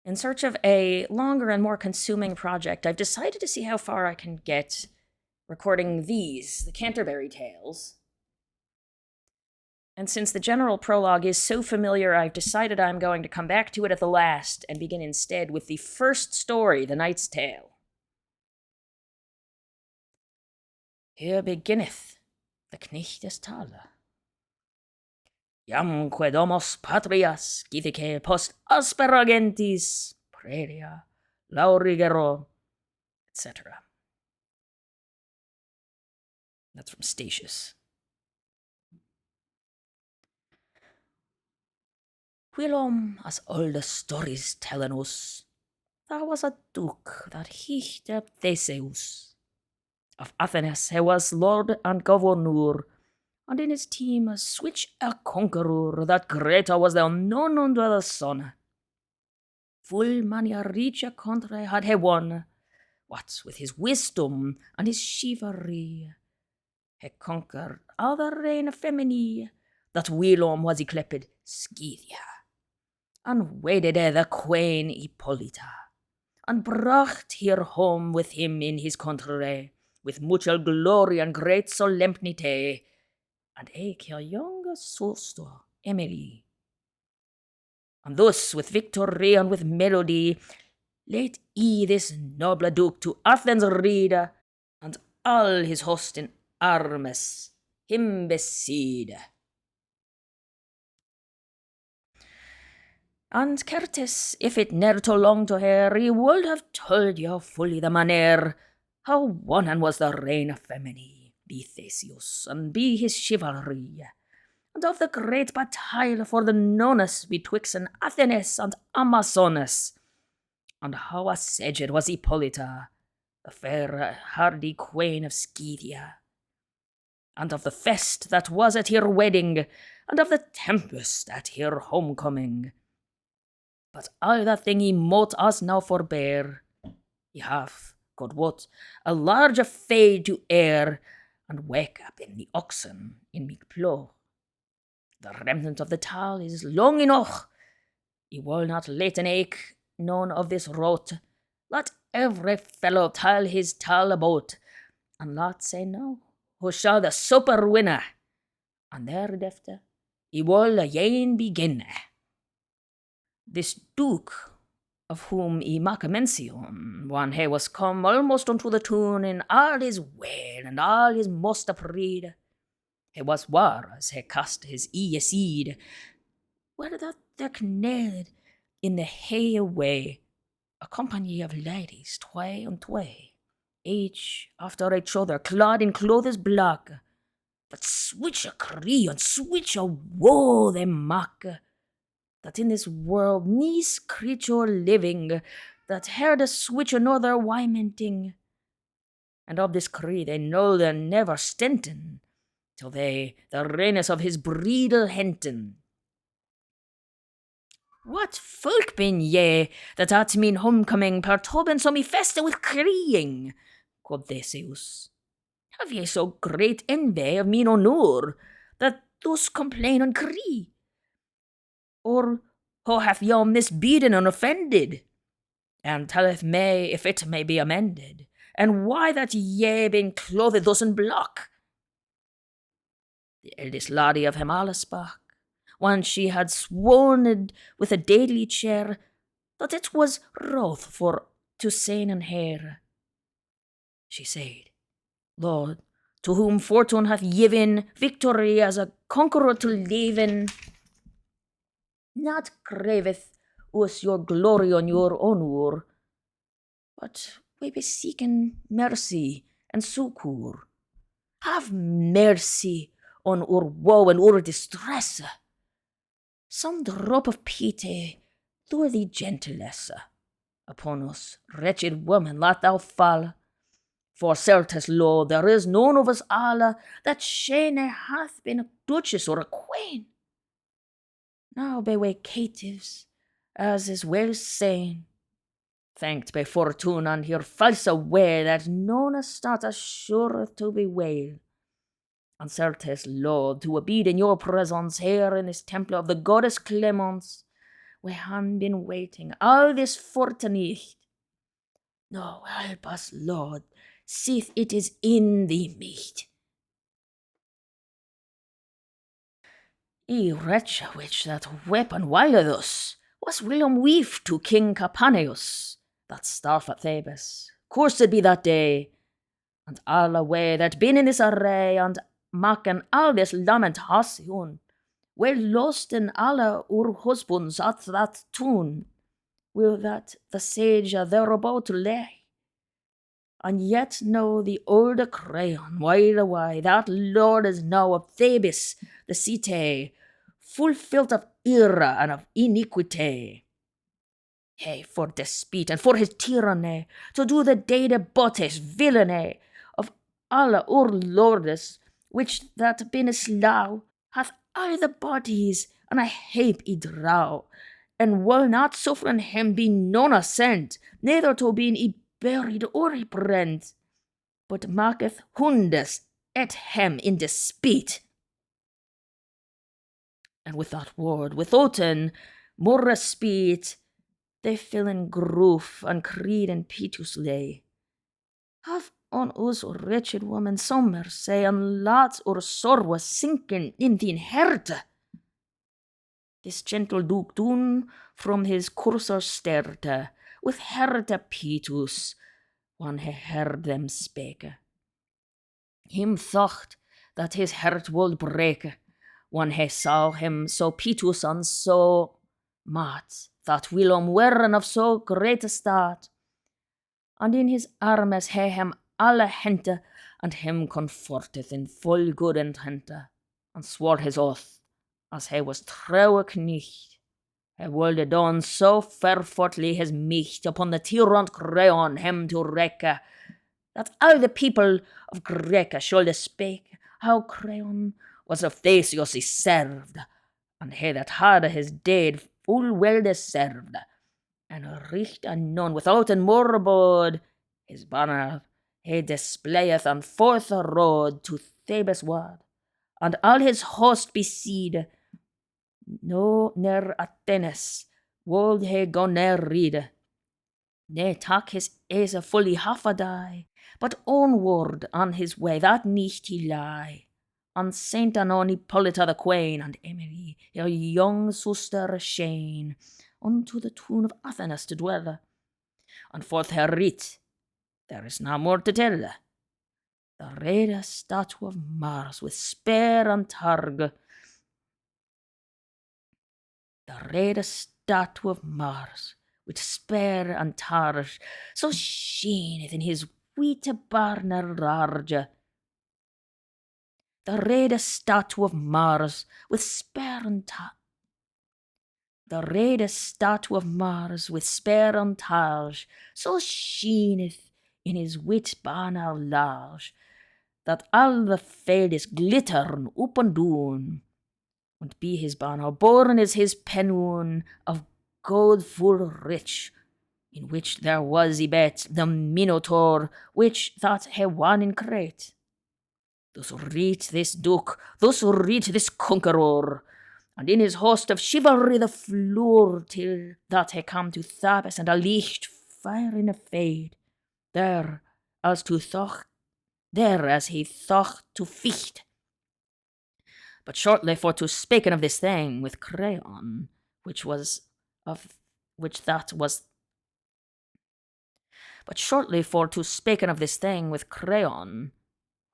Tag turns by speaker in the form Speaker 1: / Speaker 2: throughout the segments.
Speaker 1: In search of a longer and more consuming project, I've decided to see how far I can get recording the Canterbury Tales. And since the general prologue is so familiar, I've decided I'm going to come back to it at the last and begin instead with the first story, The Knight's Tale. Here beginneth the Knechtes Tale. Iamque domos patrias githice post asperagentis praeria laurigero, etc. That's from Statius. Whilom, as all the stories tellen us, there was a duke that hichte Theseus. Of Athens he was lord and governor, and in his team switch a conqueror that greater was there none under the sun. Full many a rich country had he won, what with his wisdom and his chivalry. He conquered all the reign feminine, that whilom was ycleped Scythia, and wedded the queen Hippolyta, and brought her home with him in his country, with mutual glory and great solemnity, and eke her young sister Emily. And thus with victory and with melody let this noble duke to Athens ride, and all his host in armes him besiege. And certes, if it ne'er too long to hear, he would have told you fully the manner how wonnen was the reign of Femini, be Theseus, and be his chivalry, and of the great battle for the nonus betwixt Athens and Amazonas, and how assuaged was Hippolyta, the fair hardy queen of Scythia, and of the fest that was at her wedding, and of the tempest at her homecoming. But all that thing he mote us now forbear. He hath, God wot, a larger fade to air, and wake up in the oxen in me plough. The remnant of the tale is long enough. He will not let an ache none of this rot. Let every fellow tell his tale about, and let say no who shall the supper winner. And thereafter he will again begin. This duke, of whom he make mention, when he was come almost unto the tune in all his well and all his most pride, he was war as he cast his seed, where that there knelled in the hay away a company of ladies tway and tway, each after each other clad in clothes black, but switch a cry and switch a woe they mock, that in this world ne's creature living that heard a switch another wymenting, and of this cry they know they're never stinten, till they the reignes of his bridal henten. What folk bin ye that at mean homecoming perturben so me festa with crying? Quod Theseus. Have ye so great envy of mean honour that thus complain and cry? Or how hath yon misbeaten and offended? And telleth me if it may be amended, and why that ye been clothed thus in black? The eldest laddie of him alle spake, when she had sworn with a deadly cheer that it was wroth for to sain and hair. She said, Lord, to whom fortune hath given victory as a conqueror to leven, not craveth us your glory on your honour, but we beseeken mercy and succour. Have mercy on our woe and our distress. Some drop of pity through the gentlesse upon us, wretched woman, let thou fall. For certes, Lord, there is none of us all that shene hath been a duchess or a queen. Now be we caitives, as is well said. Thanked by fortune and her false way that none start assured to be well. And certes, Lord, to abide in your presence here in this temple of the goddess Clemence, we han been waiting all this fortnight. No, help us, Lord, sith it is in thee meet. Ye wretch which that weapon wiled us was William Weef to King Capaneus, that staff at Thebes. Cursed be that day, and all away that been in this array, and maken all this lamentation, well lost in alle ur husbands at that tune, will that the sage thereabout lay. And yet know the old crayon wide away that Lord is now of Thebes, the city, full filled of error and of iniquity. Hey, for despite and for his tyranny, to do the bottes villainy of alle our lordes, which that been slow, hath all the bodies, and I hape I draw, and will not suffer him be none assent, neither to be I buried or I brent, but maketh hundes at him in despite. And with that word, withouten more respite, they fill in groof and creed and piteous lay. Have on us, O wretched woman, some mercy, and laat our sorrow sinken in thine herte. This gentle Duke doen from his courser sterte, with herte piteous, when he heard them spake. Him thought that his heart would break, when he saw him so piteous and so mad, that Willem weren of so great a start, and in his armes he him alle hente, and him comforteth in full good intent, and swore his oath, as he was trouwe knecht. He wilde don so ferfortly his micht upon the tyrant crayon him to wrecke, that all the people of Greece should speak how crayon was of Theseus he served, and he that had his deed full well deserved, and richt anon without an morbod his banner he displayeth on forth a road to Thebes ward, and all his host besiede. No near Athenes wold he go near read, ne tak his ace fully half a day, but onward on his way that nicht he lie, on Saint Anon Hippolyta the queen, and Emily, her young sister Shane, unto the tune of Athenes to dwell. And forth her writ, there is no more to tell. The red statue of Mars with spear and targ, the red statue of Mars with spear and targ, so shineth in his wheat barner large. The red statue of Mars with spear and targ, the red statue of Mars with spear and targe, so shineth in his wit banner large, that all the field is glittern up and down, and be his banner born is his pennoon of gold full rich, in which there was yet the Minotaur, which that he won in Crete. Thus read this Duke, thus read this Conqueror, and in his host of chivalry the floor, till that he come to Thebes and a licht fire in a fade, there as he thought to feast. But shortly for to speaking of this thing with crayon, but shortly for to speaking of this thing with crayon,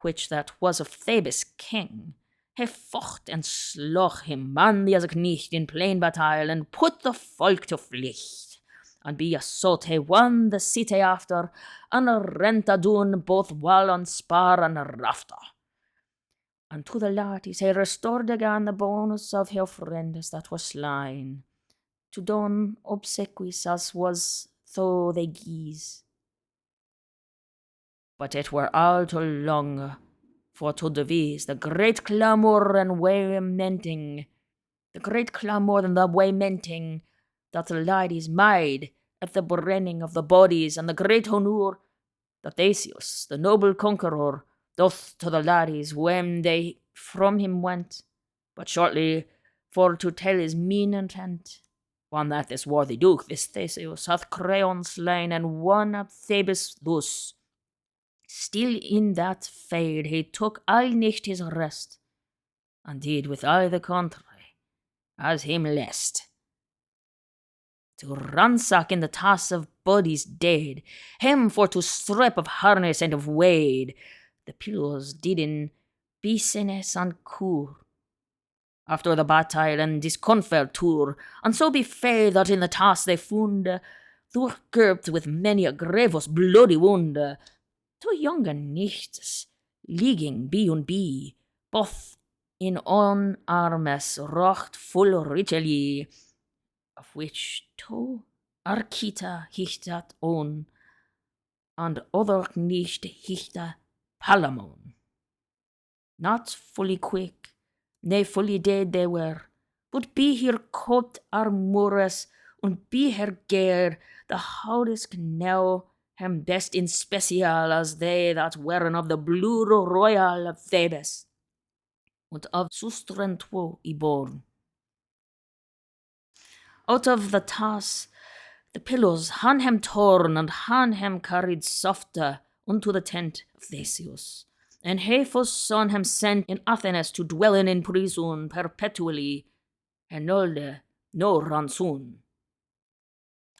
Speaker 1: which that was of Thebes king, he fought and sloch him manly as a knecht in plain battle, and put the folk to flicht, and be assault he won the city after, and rent a doon both wall and spar and rafter. And to the latties he restored again the bones of her friends that were slain, to don obsequies as was though they geese. But it were all too long for to devise the great clamour and waymenting, that the ladies made at the burning of the bodies, and the great honour that Theseus, the noble conqueror, doth to the ladies when they from him went, but shortly for to tell his mean intent. One that this worthy duke, this Theseus, hath Creon slain, and won up Thebes thus. Still in that fade he took all nicht his rest, and did with all the country as him lest. To ransack in the task of bodies dead, him for to strip of harness and of wade, the pillows did in business and cure. After the battle and discomfort tour, and so befell that in the task they found, though girt with many a grievous bloody wound, two younger nichts ligging B und B, both in on armes rocht full richely, of which two Archita hichtat on, and other nicht hichta Palamon. Not fully quick, nay fully dead they were, but be here coat armures, and be her gear, the houdisk now hem best in special as they that weren of the blue royal of Thebes, and of sustrentuo y born. Out of the task the pillows han hem torn, and han hem carried softer unto the tent of Theseus, and Hepha's son hem sent in Athens to dwell in prison perpetually, and nolde no ransom.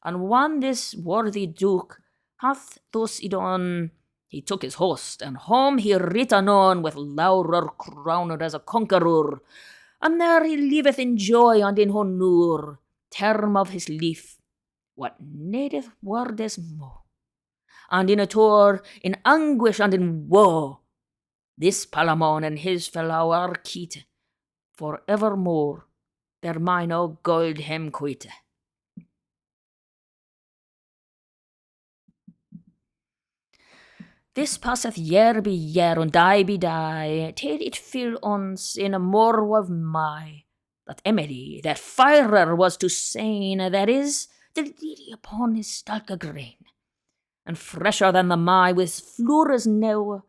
Speaker 1: And when this worthy duke hath thus done, he took his host, and home he written on with laurel crowned as a conqueror, and there he liveth in joy and in honour, term of his life, what needeth wordes more, and in a tour, in anguish and in woe, this Palamon and his fellow Archite, for evermore, their mine o gold hem quite. This passeth year by year, and die by die, till it fill ons in a more of my, that Emily, that firer was to sain, that is, the lily upon his stalk grain, and fresher than the May with floures now,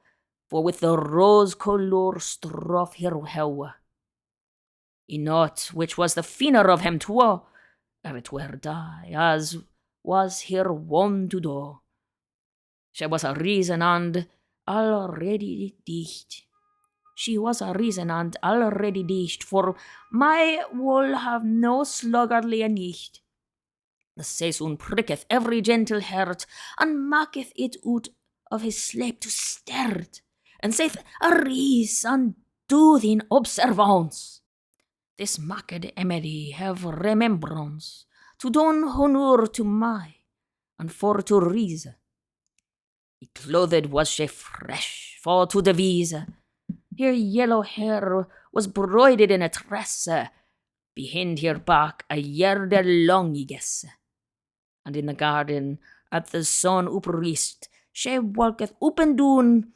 Speaker 1: for with the rose colour stroff her how. In naught which was the finer of him twa, ere it were die, as was her wont to do. She was a reason and already dicht. She was a reason and already dicht, for my wool have no sluggardly nicht. The season pricketh every gentle heart, and maketh it out of his sleep to start, and saith, arise, and do thine observance. This maked Emily have remembrance, to don honour to my, and for to reason. Clothed was she fresh for to devise. Her yellow hair was broidered in a tress, behind her back a yard long, I guess. And in the garden at the sun uprist, she walketh up and down,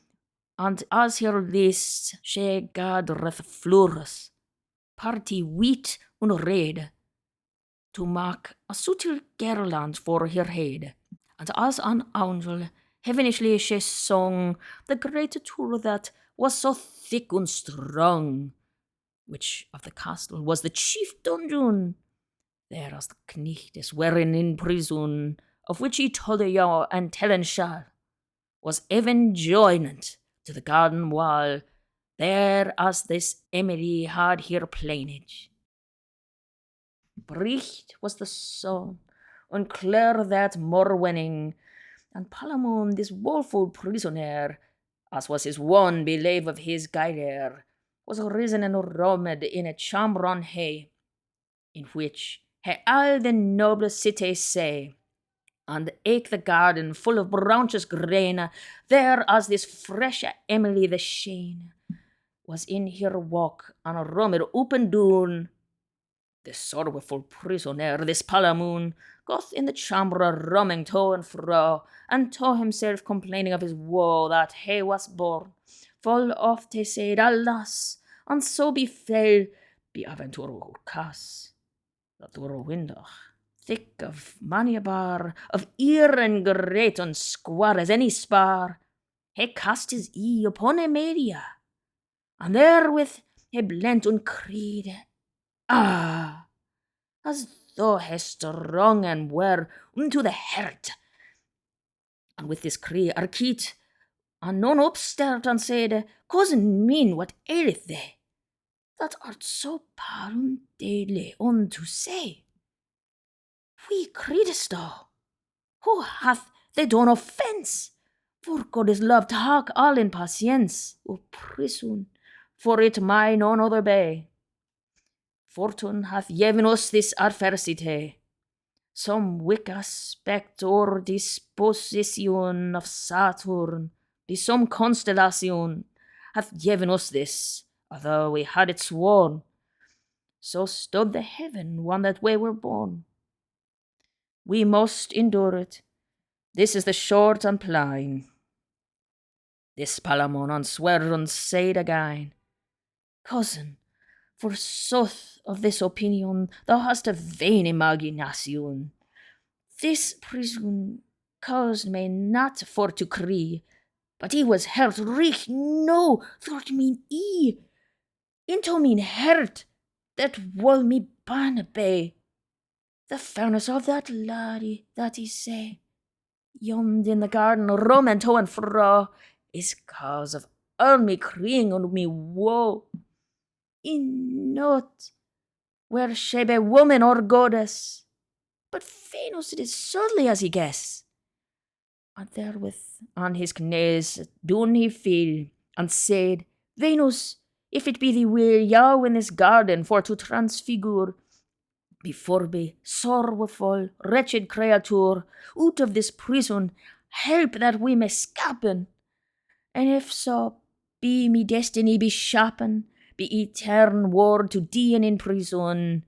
Speaker 1: and as her list she gathereth flowers, party wheat and red, to make a subtle garland for her head. And as an angel heavenishly she sung the great tour that was so thick and strong, which of the castle was the chief dungeon, there as the knights weren in prison, of which he told you and tellen shall, was even joined to the garden wall, there as this Emily had her plainage. Bright was the sun, and clear that morning, and Palamon, this woeful prisoner, as was his one belave of his guider, was risen and roamed in a chamber on hay, in which he all the noble city say, and eke the garden full of branches green, there as this fresh Emily the sheen was in her walk and roamed up and down. The sorrowful prisoner, this Palamon, goth in the chamber roaming to and fro, and to himself complaining of his woe that he was born. Full oft he said, alas, and so befell, be aventure cas, that were a window, thick of many a bar, of ear and great and square as any spar. He cast his eye upon a media, and therewith he blent and cried, ah, as thou hast wrong and were unto the hurt. And with this cry Arkeet, and none upstart and said, Cousin mean, what aileth thee, that art so pale daily unto say? We creedest thou, who hath they done offence? For God is love to hark all in patience, O prison, for it may none other be. Fortune hath given us this adversity, some weak aspect or disposition of Saturn, the some constellation, hath given us this, although we had it sworn. So stood the heaven one that we were born. We must endure it. This is the short and plain. This Palamon on swear and said again, Cousin, forsooth of this opinion thou hast a vain imagination. This prison caused me not for to cry, but he was hurt rich no thought mean into mean hurt that will me ban be. The fairness of that laddie that he say, yond in the garden rum and to and fro, is cause of all me crying and me woe. In not where she be woman or goddess, but Venus it is certainly as he guess. And therewith on his knees doon he fell, and said, Venus, if it be the will yow in this garden for to transfigure, before be sorrowful, wretched creature, out of this prison, help that we may scapen. And if so be me destiny be shapen, be etern ward to dien in prison,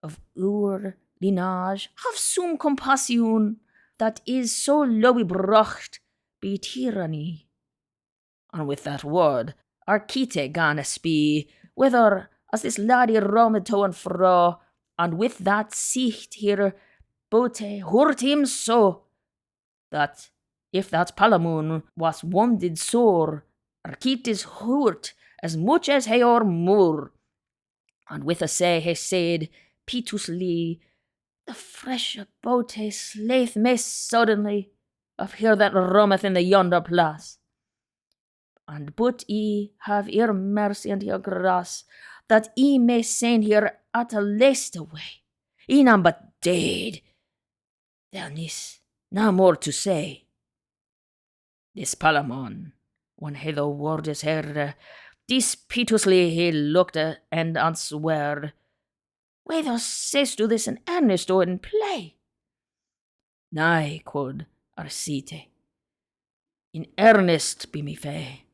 Speaker 1: of our lineage have some compassion, that is so lowy brocht be tyranny. And with that word, Archite gan a spee, whether as this laddie roamed to and fro, and with that sicht here bote hurt him so, that if that Palamon was wounded sore, Archite is hurt as much as he or more. And with a say he said, piteously, the fresh boat he slaith me suddenly, of her that roameth in the yonder place. And but ye have your mercy and your grace, that ye may send here at a least away, ye none but dead. There is no more to say. This Palamon, when he the word is heard, dispiteously he looked and answered, Why thou sayest to this in earnest or in play? Nay, quod Arcite, in earnest be me fay.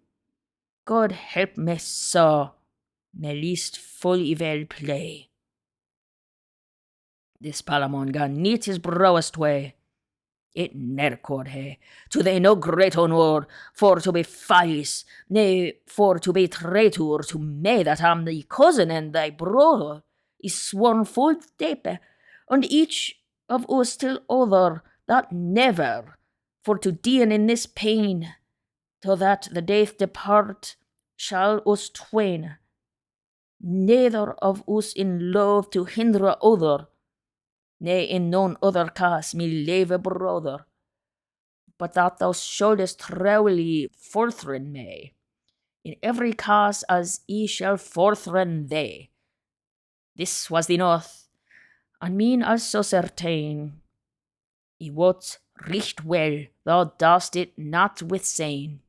Speaker 1: God help me so, me least full evil play. This Palamon gan knit his browest way. It ne'er could he, to thee no great honour, for to be false, nay, for to be traitor to me that am thy cousin and thy brother, is sworn full deep, and each of us till other, that never, for to deal in this pain, till that the death depart, shall us twain, neither of us in love to hinder other, nay, in none other case me leave a brother, but that thou shouldest truly forthrin me, in every case as he shall forthrin thee. This was the oath, and mean also certain. I wot recht well thou dost it not with saying.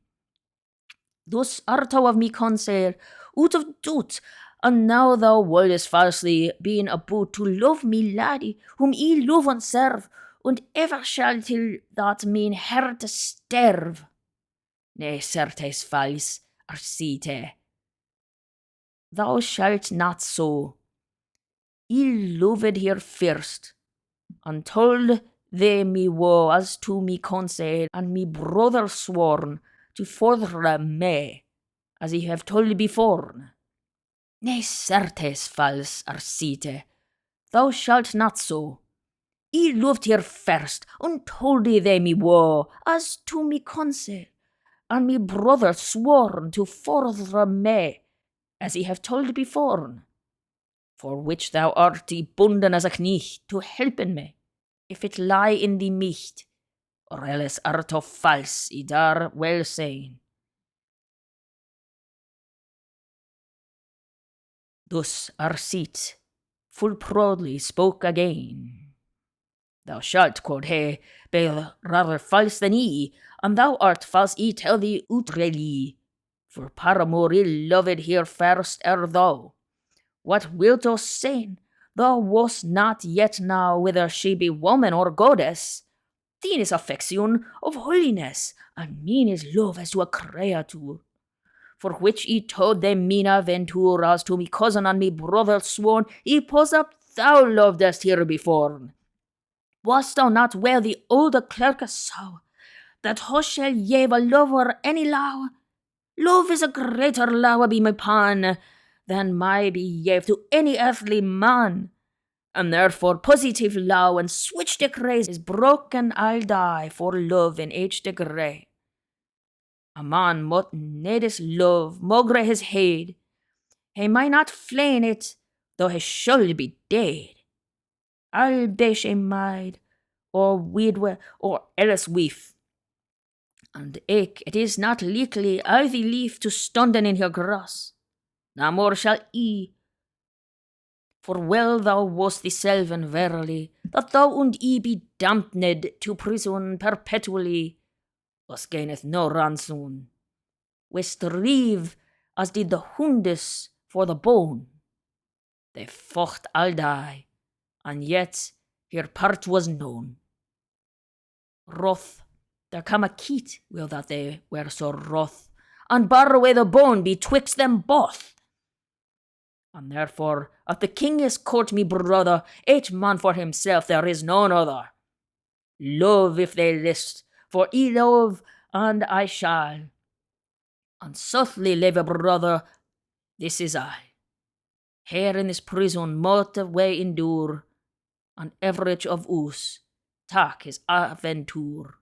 Speaker 1: Thus art thou of me counsel, out of doubt, and now thou wouldest falsely, being about to love me laddie, whom I love and serve, and ever shall till that mine herte sterve. Nay, certes false, Arcite. Thou shalt not so. I loved her first, and told they me woe as to me counsel, and me brother sworn to further me, as I have told before. Nay, certes false, Arcite, thou shalt not so. I loved her first, and told they me woe as to me counsel, and me brother sworn to further me, as I have told before. for which thou art bunden as a knecht to helpen me, if it lie in thee micht, or else art of false I dar well saying. Thus Arcite full proudly spoke again. Thou shalt, quod he, be rather false than I, and thou art false I tell thee outrely, for paramour ill loved here first ere thou. What wilt thou say? Thou wast not yet now whether she be woman or goddess. Thine is affection of holiness, and mine is love as to a creature. For which I told them mine aventure as to me cousin and me brother sworn, I pose up thou lovedest here before. Wast thou not well the olde clerk saw, that how shall ye a lover any law? Love is a greater law be my pan, than my behave to any earthly man. And therefore positive law and switch decrees is broken I'll die for love in each degree. A man mut need his love, mogre his head. He might not flain it, though he should be dead. I'll be she maid, or widow, or else wife. And eke it is not likely I'll thee leave to stunden in her grass. No more shall I. For well thou wast thyself, and verily, that thou and I be damned to prison perpetually, us gaineth no ransom. We strive as did the hundes for the bone. They fought all die, and yet her part was known. Wroth, there come a keat will that they were so wroth, and bar away the bone betwixt them both. And therefore, at the king's court, me brother, each man for himself, there is none other. Love if they list, for I love, and I shall. And softly live, brother, this is I. Here in this prison mote we endure, and everych of us take his aventure.